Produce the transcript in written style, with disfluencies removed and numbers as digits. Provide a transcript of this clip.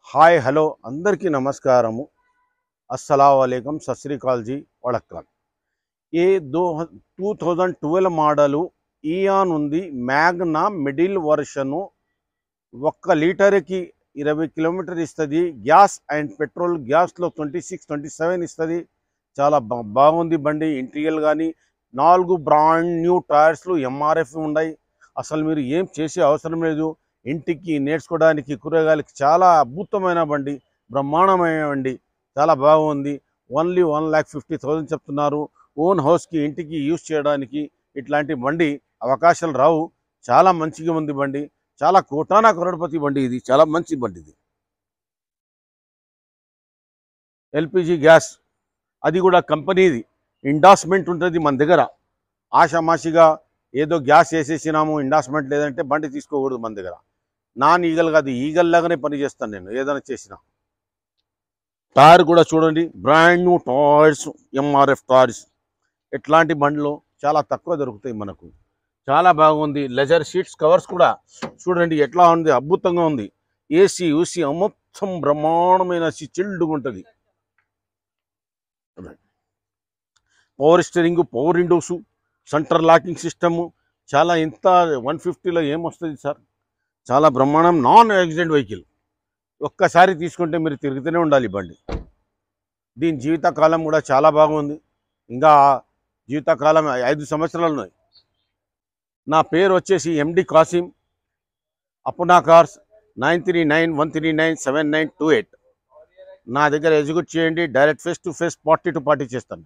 hi hello అందరికీ నమస్కారము अस्सलाम वालेकुम सत श्री अकाल जी वड़क्कम ये 2012 మోడలు ఇయాన్ ఉంది మ్యాగ్నా మిడిల్ వర్షన్ 1 లీటర్కి 20 కిలోమీటర్ ఇస్తుంది గ్యాస్ అండ్ పెట్రోల్ గ్యాస్లో 26-27 ఇస్తుంది చాలా బాగుంది బండి ఇంటీరియర్ కానీ 4 బ్రాండ్ న్యూ టైర్స్లు ఎంఆర్ఎఫ్ ఉన్నాయి అసలు మీరు ఏం చేసే అవసరం లేదు ఇంటికి నేర్చుకోవడానికి కూరగాయలకి చాలా అద్భుతమైన బండి బ్రహ్మాండమైన బండి చాలా బాగుంది ఓన్లీ 1,50,000 చెప్తున్నారు ఓన్ హౌస్కి ఇంటికి యూజ్ చేయడానికి ఇట్లాంటి బండి అవకాశాలు రావు చాలా మంచిగా ఉంది బండి చాలా కోటానా కరోడ్పతి బండి ఇది చాలా మంచి బండి ఇది ఎల్పిజి గ్యాస్ అది కూడా కంపెనీది ఎండార్స్మెంట్ ఉంటుంది మన దగ్గర ఆషామాషిగా ఏదో గ్యాస్ వేసేసినాము ఎండార్స్మెంట్ లేదంటే బండి తీసుకోకూడదు మన దగ్గర నాన్ ఈగల్ కాదు ఈగల్ లాగానే పనిచేస్తాను నేను ఏదైనా చేసినా టైర్ కూడా చూడండి brand new tyres MRF tyres ఇట్లాంటి బండ్లు చాలా తక్కువ దొరుకుతాయి మనకు చాలా బాగుంది లెజర్ షీట్స్ కవర్స్ కూడా చూడండి ఎట్లా ఉంది అద్భుతంగా ఉంది ఏసీ యూసీ మొత్తం బ్రహ్మాండమైన చిల్డ్గా ఉంటుంది power steering power Windows centre locking system చాలా ఇంత 150లో ఏమొస్తుంది సార్ చాలా బ్రహ్మాండం నాన్ యాక్సిడెంట్ వెహికల్ ఒక్కసారి తీసుకుంటే మీరు తిరుగుతూనే ఉండాలి బండి దీని జీవితకాలం కూడా చాలా బాగుంది ఇంకా జీవితకాలం 5 సంవత్సరాలు ఉన్నాయి నా పేరు వచ్చేసి ఎండి కాసిం అపునా కార్స్ 9391397928 నా దగ్గర ఎగ్జిక్యూట్ చేయండి direct face to face party to party చేస్తాను